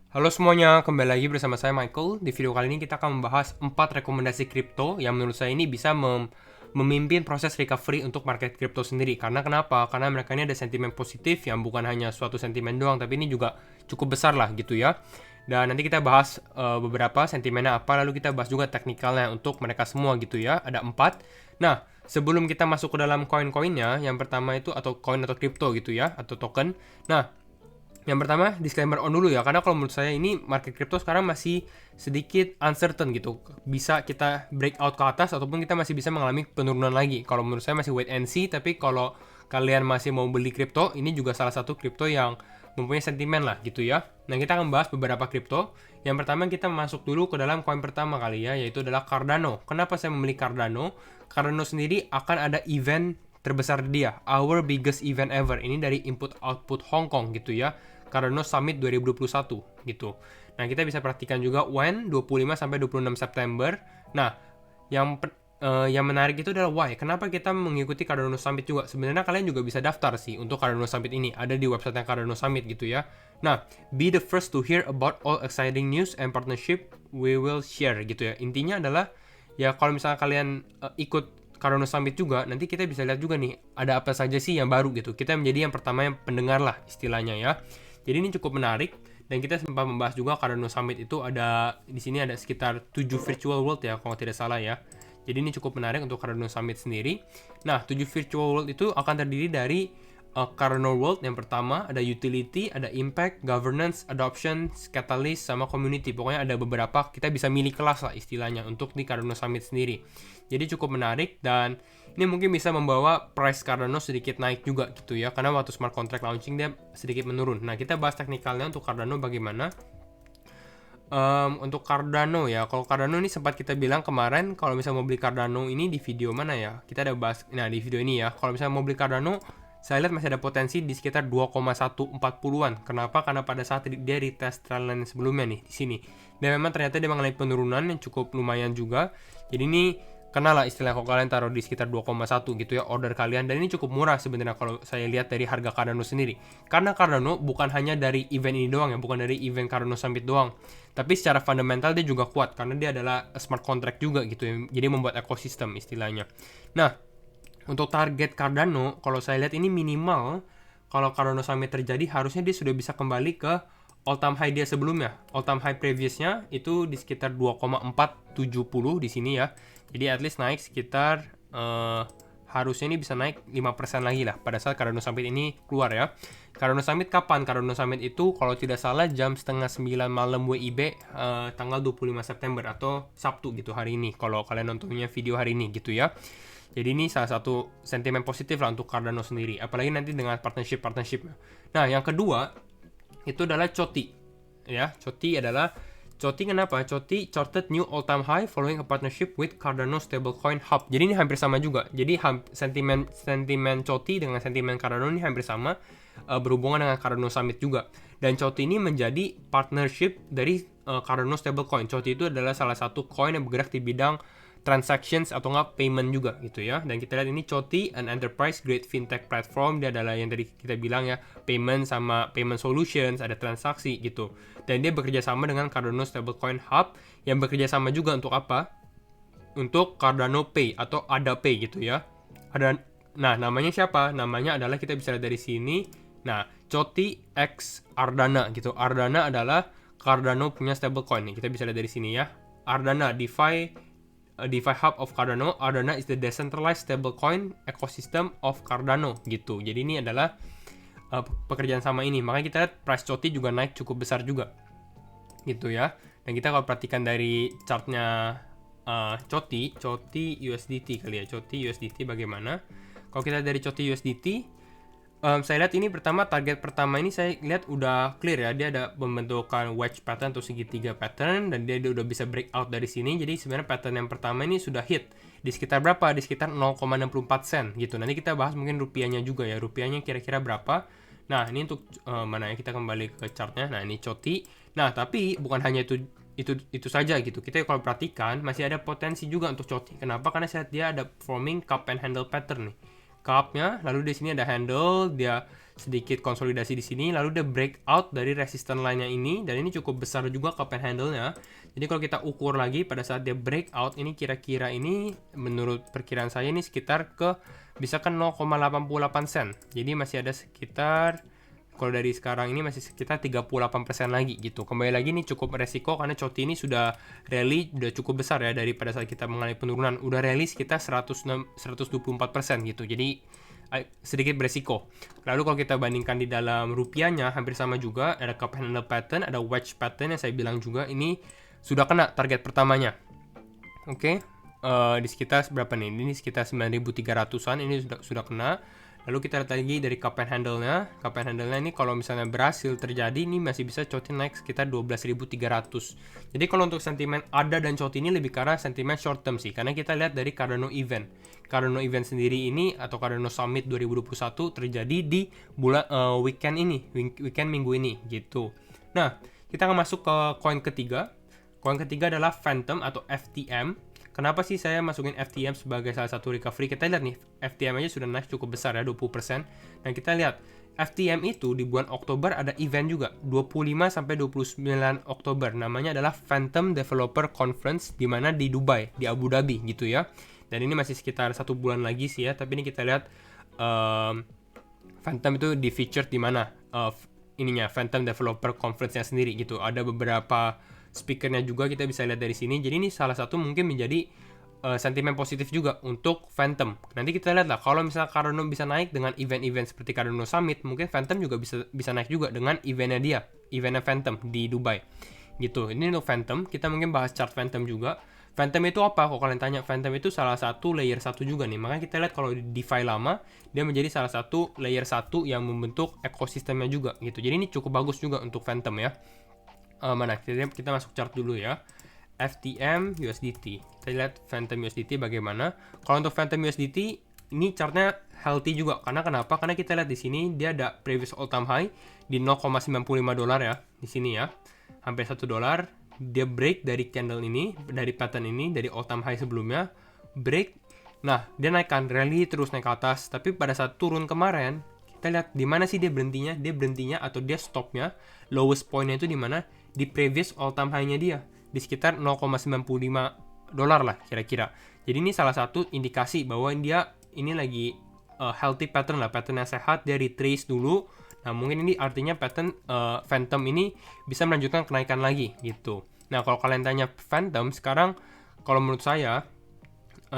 Halo semuanya, kembali lagi bersama saya Michael. Di video kali ini kita akan membahas 4 rekomendasi kripto yang menurut saya ini bisa memimpin proses recovery untuk market kripto sendiri. Karena kenapa? Karena mereka ini ada sentimen positif yang bukan hanya suatu sentimen doang, tapi ini juga cukup besar lah gitu ya. Dan nanti kita bahas beberapa sentimennya apa, lalu kita bahas juga teknikalnya untuk mereka semua gitu ya. Ada 4. Nah, sebelum kita masuk ke dalam koin-koinnya, yang pertama itu atau koin atau kripto gitu ya, atau token. Nah, yang pertama, disclaimer on dulu ya, karena kalau menurut saya ini market crypto sekarang masih sedikit uncertain gitu. Bisa kita breakout ke atas ataupun kita masih bisa mengalami penurunan lagi. Kalau menurut saya masih wait and see, tapi kalau kalian masih mau beli kripto, ini juga salah satu kripto yang mempunyai sentimen lah gitu ya. Nah, kita akan bahas beberapa kripto. Yang pertama kita masuk dulu ke dalam koin pertama kali ya, yaitu adalah Cardano. Kenapa saya memilih Cardano? Cardano sendiri akan ada event terbesar dia, our biggest event ever. Ini dari input output Hong Kong gitu ya. Cardano Summit 2021 gitu. Nah, kita bisa perhatikan juga when 25 sampai 26 September. Nah, yang menarik itu adalah why. Kenapa kita mengikuti Cardano Summit juga? Sebenarnya kalian juga bisa daftar sih untuk Cardano Summit ini. Ada di website Cardano Summit gitu ya. Nah, be the first to hear about all exciting news and partnership we will share gitu ya. Intinya adalah ya kalau misalnya kalian ikut Cardano Summit juga, nanti kita bisa lihat juga nih ada apa saja sih yang baru gitu. Kita menjadi yang pertama yang pendengar lah istilahnya ya. Jadi ini cukup menarik dan kita sempat membahas juga Cardano Summit itu ada di sini ada sekitar 7 virtual world ya kalau tidak salah ya. Jadi ini cukup menarik untuk Cardano Summit sendiri. Nah, 7 virtual world itu akan terdiri dari Cardano World yang pertama, ada utility, ada impact, governance, adoption, catalyst, sama community. Pokoknya ada beberapa, kita bisa milih kelas lah istilahnya untuk di Cardano Summit sendiri. Jadi cukup menarik dan ini mungkin bisa membawa price Cardano sedikit naik juga gitu ya. Karena waktu smart contract launching dia sedikit menurun. Nah, kita bahas teknikalnya untuk Cardano bagaimana. Untuk Cardano ya, kalau Cardano ini sempat kita bilang kemarin kalau misalnya mau beli Cardano ini di video mana ya, kita ada bahas, nah di video ini ya, kalau misalnya mau beli Cardano, saya lihat masih ada potensi di sekitar 2,140-an. Kenapa? Karena pada saat dia di test trendline sebelumnya nih di sini, dan memang ternyata dia mengalami penurunan yang cukup lumayan juga. Jadi ini kenal lah istilah kalau kalian taruh di sekitar 2,1 gitu ya order kalian, dan ini cukup murah sebenarnya kalau saya lihat dari harga Cardano sendiri. Karena Cardano bukan hanya dari event ini doang ya, bukan dari event Cardano Summit doang, tapi secara fundamental dia juga kuat karena dia adalah smart contract juga gitu ya. Jadi membuat ekosistem istilahnya. Nah, untuk target Cardano kalau saya lihat ini minimal kalau Cardano Summit terjadi harusnya dia sudah bisa kembali ke all time high dia sebelumnya. All time high previousnya itu di sekitar 2,470 di sini ya. Jadi at least naik sekitar harusnya ini bisa naik 5% lagi lah pada saat Cardano Summit ini keluar ya. Cardano Summit kapan? Cardano Summit itu kalau tidak salah jam setengah 9 malam WIB tanggal 25 September atau Sabtu gitu hari ini. Kalau kalian nontonnya video hari ini gitu ya. Jadi ini salah satu sentimen positif lah untuk Cardano sendiri. Apalagi nanti dengan partnership. Nah, yang kedua itu adalah COTI. Ya, COTI kenapa? COTI charted new all-time high following a partnership with Cardano Stablecoin Hub. Jadi ini hampir sama juga. Jadi sentimen COTI dengan sentimen Cardano ini hampir sama, berhubungan dengan Cardano Summit juga. Dan COTI ini menjadi partnership dari Cardano Stablecoin. COTI itu adalah salah satu coin yang bergerak di bidang transactions atau nggak payment juga gitu ya. Dan kita lihat ini COTI, an enterprise grade fintech platform. Dia adalah yang tadi kita bilang ya, payment sama payment solutions, ada transaksi gitu. Dan dia bekerja sama dengan Cardano Stablecoin Hub yang bekerja sama juga untuk apa? Untuk Cardano Pay atau ADA Pay gitu ya. Nah, namanya siapa? Namanya adalah kita bisa lihat dari sini. Nah, COTI X Ardana gitu. Ardana adalah Cardano punya stablecoin nih. Kita bisa lihat dari sini ya. Ardana DeFi Hub of Cardano. Ardana is the decentralized stablecoin ecosystem of Cardano gitu. Jadi ini adalah pekerjaan sama ini. Makanya kita lihat price COTI juga naik cukup besar juga gitu ya. Dan kita kalau perhatikan dari chartnya COTI USDT kali ya. COTI USDT bagaimana? Kalau kita dari COTI USDT, saya lihat ini target pertama ini saya lihat udah clear ya. Dia ada pembentukan wedge pattern atau segitiga pattern dan dia udah bisa breakout dari sini. Jadi sebenarnya pattern yang pertama ini sudah hit di sekitar berapa? Di sekitar 0,64 sen gitu. Nanti kita bahas mungkin rupiahnya juga ya. Rupiahnya kira-kira berapa? Nah, ini untuk mana ya, kita kembali ke chartnya. Nah, ini COTI. Nah, tapi bukan hanya itu saja gitu. Kita kalau perhatikan masih ada potensi juga untuk COTI. Kenapa? Karena saya lihat dia ada forming cup and handle pattern nih. cup-nya, lalu di sini ada handle, dia sedikit konsolidasi di sini, lalu dia breakout dari resistance line-nya ini, dan ini cukup besar juga cup and handle-nya. Jadi kalau kita ukur lagi pada saat dia breakout, ini kira-kira ini menurut perkiraan saya ini sekitar bisa ke 0,88 sen. Jadi masih ada sekitar, kalau dari sekarang ini masih sekitar 38% lagi gitu. Kembali lagi ini cukup resiko karena COT ini sudah rally udah cukup besar ya, daripada saat kita mengalami penurunan. Udah rally sekitar 124% gitu. Jadi sedikit beresiko. Lalu kalau kita bandingkan di dalam rupiahnya hampir sama juga, ada cup handle pattern, ada wedge pattern yang saya bilang juga ini sudah kena target pertamanya. Oke. Di sekitar berapa nih? Ini sekitar 9.300-an, ini sudah kena. Lalu kita lihat lagi dari cup and handle-nya. Cup and handle-nya ini kalau misalnya berhasil terjadi, ini masih bisa COT naik sekitar 12.300. Jadi kalau untuk sentimen ADA dan COT ini lebih ke arah sentimen short term sih. Karena kita lihat dari Cardano event. Cardano event sendiri ini atau Cardano Summit 2021 terjadi di bulan weekend ini, weekend minggu ini gitu. Nah, kita akan masuk ke koin ketiga. Koin ketiga adalah Phantom atau FTM. Kenapa sih saya masukin FTM sebagai salah satu recovery? Kita lihat nih, FTM aja sudah naik cukup besar ya, 20%. Dan kita lihat, FTM itu di bulan Oktober ada event juga, 25-29 Oktober. Namanya adalah Phantom Developer Conference, di mana di Dubai, di Abu Dhabi gitu ya. Dan ini masih sekitar 1 bulan lagi sih ya, tapi ini kita lihat Phantom itu di featured di mana ininya, Phantom Developer Conference-nya sendiri gitu. Ada beberapa speakernya juga kita bisa lihat dari sini. Jadi ini salah satu mungkin menjadi sentimen positif juga untuk Phantom. Nanti kita lihat lah, kalau misalnya Cardano bisa naik dengan event-event seperti Cardano Summit, mungkin Phantom juga bisa naik juga dengan eventnya Phantom di Dubai gitu. Ini untuk Phantom. Kita mungkin bahas chart Phantom juga. Phantom itu apa? Kalau kalian tanya, Phantom itu salah satu layer 1 juga nih. Makanya kita lihat kalau di DeFi lama, dia menjadi salah satu layer 1 yang membentuk ekosistemnya juga gitu. Jadi ini cukup bagus juga untuk Phantom ya. Mana kita masuk chart dulu ya. FTM USDT. Kita lihat Phantom USDT bagaimana. Kalau untuk Phantom USDT ini chartnya healthy juga. Karena kenapa? Karena kita lihat di sini dia ada previous all time high di 0,95 dolar ya. Di sini ya. Hampir $1. Dia break dari candle ini, dari pattern ini, dari all time high sebelumnya. Break. Nah, dia naikkan rally terus naik ke atas. Tapi pada saat turun kemarin, kita lihat di mana sih dia berhentinya? Dia berhentinya atau dia stopnya, lowest point-nya itu di mana? Di previous all time high-nya dia, di sekitar 0,95 dolar lah kira-kira. Jadi ini salah satu indikasi bahwa dia ini lagi healthy pattern lah, pattern yang sehat. Dia retrace dulu. Nah, mungkin ini artinya pattern Phantom ini bisa melanjutkan kenaikan lagi gitu. Nah, kalau kalian tanya Phantom sekarang, kalau menurut saya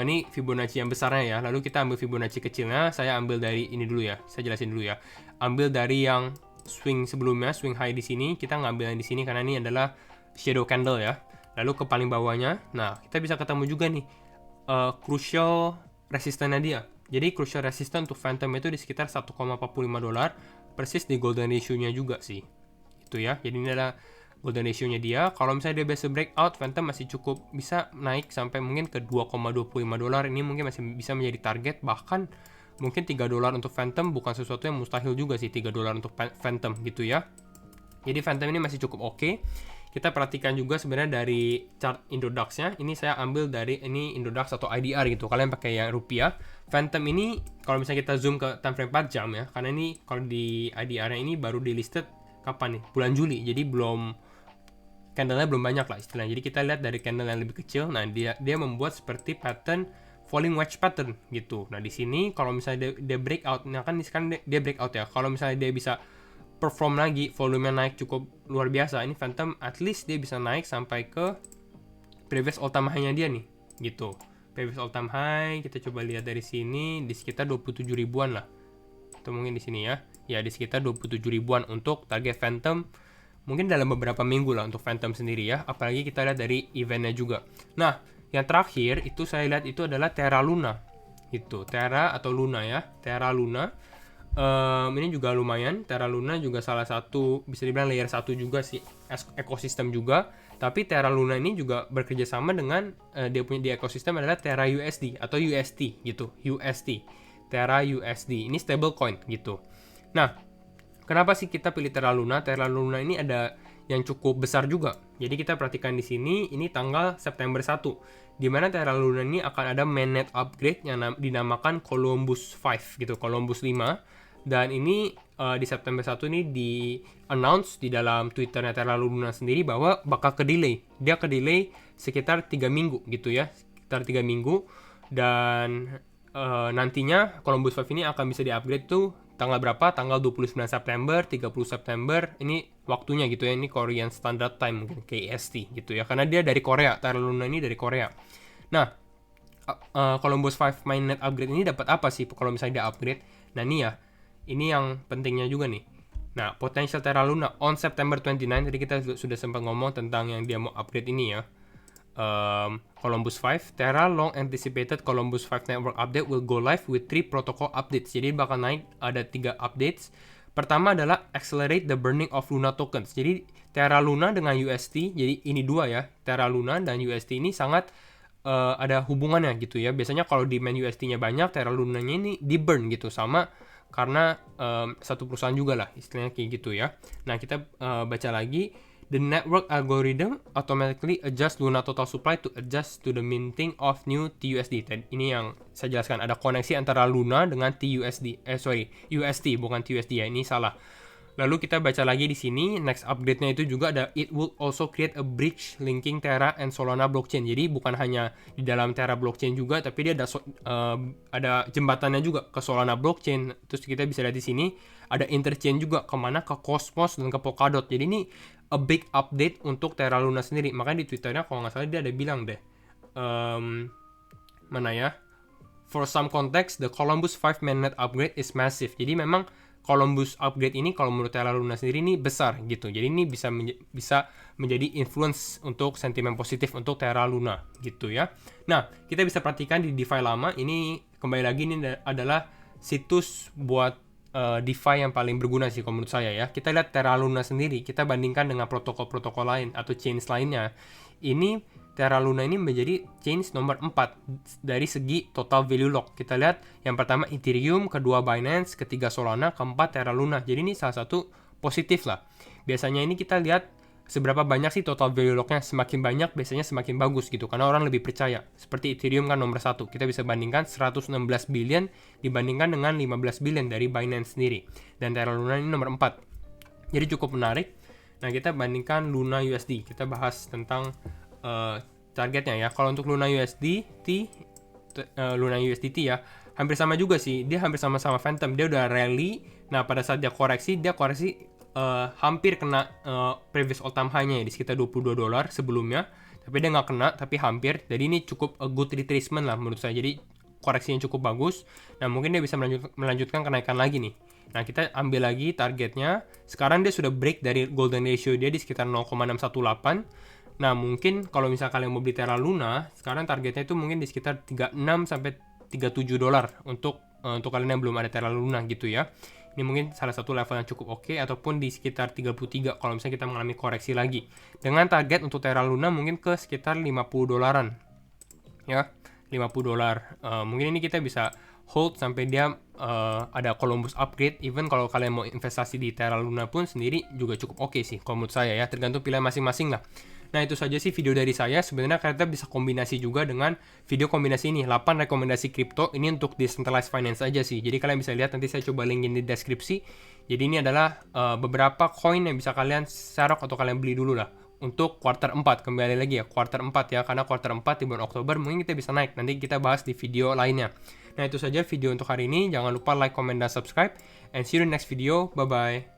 ini Fibonacci yang besarnya ya. Lalu kita ambil Fibonacci kecilnya. Saya ambil dari ini dulu ya. Saya jelasin dulu ya. Ambil dari yang swing sebelumnya, swing high di sini. Kita ngambil yang di sini karena ini adalah shadow candle ya. Lalu ke paling bawahnya. Nah, kita bisa ketemu juga nih crucial resistance-nya dia. Jadi crucial resistance untuk Phantom itu di sekitar 1,45 dolar. Persis di golden ratio-nya juga sih. Itu ya. Jadi ini adalah golden ratio-nya dia. Kalau misalnya dia bisa breakout, Phantom masih cukup bisa naik sampai mungkin ke 2,25 dolar. Ini mungkin masih bisa menjadi target. Bahkan mungkin 3 dolar untuk Phantom bukan sesuatu yang mustahil juga sih, 3 dolar untuk Phantom gitu ya. Jadi Phantom ini masih cukup oke. Kita perhatikan juga sebenarnya dari chart Indodax-nya. Ini saya ambil dari ini Indodax atau IDR gitu. Kalian pakai yang rupiah. Phantom ini kalau misalnya kita zoom ke time frame 4 jam ya. Karena ini kalau di IDR-nya ini baru di listed kapan nih? Bulan Juli. Jadi candle-nya belum banyak lah istilahnya. Jadi kita lihat dari candle yang lebih kecil. Nah, dia membuat seperti pattern falling wedge pattern gitu. Nah, di sini kalau misalnya dia breakout, nah kan sekarang dia breakout ya. Kalau misalnya dia bisa perform lagi, volumenya naik cukup luar biasa, ini Phantom at least dia bisa naik sampai ke previous all time high-nya dia nih, gitu. Previous all time high, kita coba lihat dari sini di sekitar 27 ribuan lah. Atau mungkin di sini ya. Ya, di sekitar 27 ribuan untuk target Phantom. Mungkin dalam beberapa minggu lah untuk Phantom sendiri ya. Apalagi kita lihat dari eventnya juga. Nah, yang terakhir itu saya lihat itu adalah Terra Luna. Itu Terra atau Luna ya. Terra Luna. Ini juga lumayan. Terra Luna juga salah satu bisa dibilang layer 1 juga sih, ekosistem juga. Tapi Terra Luna ini juga bekerja sama dengan dia punya di ekosistem adalah Terra USD atau UST gitu. UST. Terra USD. Ini stable coin gitu. Nah, kenapa sih kita pilih Terra Luna? Terra Luna ini ada yang cukup besar juga. Jadi kita perhatikan di sini, ini tanggal September 1, di mana Terra Luna ini akan ada mainnet upgrade yang dinamakan Columbus 5 gitu, Columbus 5. Dan ini di September 1 ini di announce di dalam Twitternya Terra Luna sendiri bahwa bakal ke-delay. Dia ke-delay sekitar 3 minggu gitu ya, sekitar 3 minggu. Dan nantinya Columbus 5 ini akan bisa di-upgrade tuh tanggal berapa? Tanggal 29 September, 30 September. Ini waktunya gitu ya. Ini Korean Standard Time mungkin, KST gitu ya. Karena dia dari Korea. Terra Luna ini dari Korea. Nah, Columbus 5 mainnet upgrade ini dapat apa sih kalau misalnya dia upgrade? Nah, ini ya. Ini yang pentingnya juga nih. Nah, potential Terra Luna on September 29. Tadi kita sudah sempat ngomong tentang yang dia mau upgrade ini ya. Columbus 5, Terra long anticipated Columbus 5 network update will go live with 3 protocol updates. Jadi bakal naik ada 3 updates. Pertama adalah accelerate the burning of Luna tokens. Jadi Terra Luna dengan UST, jadi ini dua ya, Terra Luna dan UST ini sangat ada hubungannya gitu ya. Biasanya kalau demand UST-nya banyak, Terra Lunanya ini di burn gitu, sama karena satu perusahaan juga lah, istilahnya kayak gitu ya. Nah, kita baca lagi. The network algorithm automatically adjust Luna total supply to adjust to the minting of new TUSD. Ini yang saya jelaskan, ada koneksi antara Luna dengan TUSD. UST bukan TUSD ya, ini salah. Lalu kita baca lagi di sini, next update-nya itu juga ada it will also create a bridge linking Terra and Solana blockchain. Jadi bukan hanya di dalam Terra blockchain juga, tapi dia ada jembatannya juga ke Solana blockchain. Terus kita bisa lihat di sini ada interchain juga kemana, ke Cosmos dan ke Polkadot. Jadi ini a big update untuk Terra Luna sendiri. Makanya di Twitternya kalau nggak salah dia ada bilang deh, mana ya, for some context the Columbus 5 mainnet upgrade is massive. Jadi memang Columbus upgrade ini kalau menurut Terra Luna sendiri ini besar gitu. Jadi ini bisa menjadi influence untuk sentimen positif untuk Terra Luna gitu ya. Nah, kita bisa perhatikan di DeFi lama ini, kembali lagi ini adalah situs buat DeFi yang paling berguna sih kalau menurut saya ya. Kita lihat Terra Luna sendiri, kita bandingkan dengan protokol-protokol lain atau chains lainnya. Ini Terra Luna ini menjadi chains nomor 4 dari segi total value lock. Kita lihat yang pertama Ethereum, kedua Binance, ketiga Solana, keempat Terra Luna. Jadi ini salah satu positif lah. Biasanya ini kita lihat seberapa banyak sih total value locknya. Semakin banyak biasanya semakin bagus gitu, karena orang lebih percaya. Seperti Ethereum kan nomor 1, kita bisa bandingkan 116 billion dibandingkan dengan 15 billion dari Binance sendiri. Dan Terra Luna ini nomor 4. Jadi cukup menarik. Nah, kita bandingkan Luna USD. Kita bahas tentang targetnya ya. Kalau untuk Luna USDT ya, hampir sama juga sih. Dia hampir sama-sama Phantom. Dia udah rally. Nah, pada saat dia koreksi hampir kena previous all time high-nya ya, di sekitar $22 sebelumnya. Tapi dia nggak kena, tapi hampir. Jadi ini cukup a good retracement lah menurut saya. Jadi koreksinya cukup bagus. Nah, mungkin dia bisa melanjutkan kenaikan lagi nih. Nah, kita ambil lagi targetnya. Sekarang dia sudah break dari golden ratio dia di sekitar 0,618. Nah, mungkin kalau misalnya kalian mau beli Terra Luna, sekarang targetnya itu mungkin di sekitar 36 sampai $37 untuk kalian yang belum ada Terra Luna gitu ya. Ini mungkin salah satu level yang cukup oke, ataupun di sekitar 33 kalau misalnya kita mengalami koreksi lagi. Dengan target untuk Terra Luna mungkin ke sekitar $50. Ya, $50. Mungkin ini kita bisa hold sampai dia ada Columbus upgrade. Even kalau kalian mau investasi di Terra Luna pun sendiri juga cukup oke sih kalau menurut saya ya, tergantung pilihan masing-masing lah. Nah, itu saja sih video dari saya. Sebenarnya kalian bisa kombinasi juga dengan video kombinasi ini, 8 rekomendasi kripto. Ini untuk decentralized finance aja sih. Jadi kalian bisa lihat, nanti saya coba linkin di deskripsi. Jadi ini adalah beberapa coin yang bisa kalian serok atau kalian beli dulu lah untuk quarter 4. Kembali lagi ya, quarter 4 ya, karena quarter 4 di bulan Oktober mungkin kita bisa naik. Nanti kita bahas di video lainnya. Nah, itu saja video untuk hari ini. Jangan lupa like, comment, dan subscribe. And see you in the next video. Bye-bye.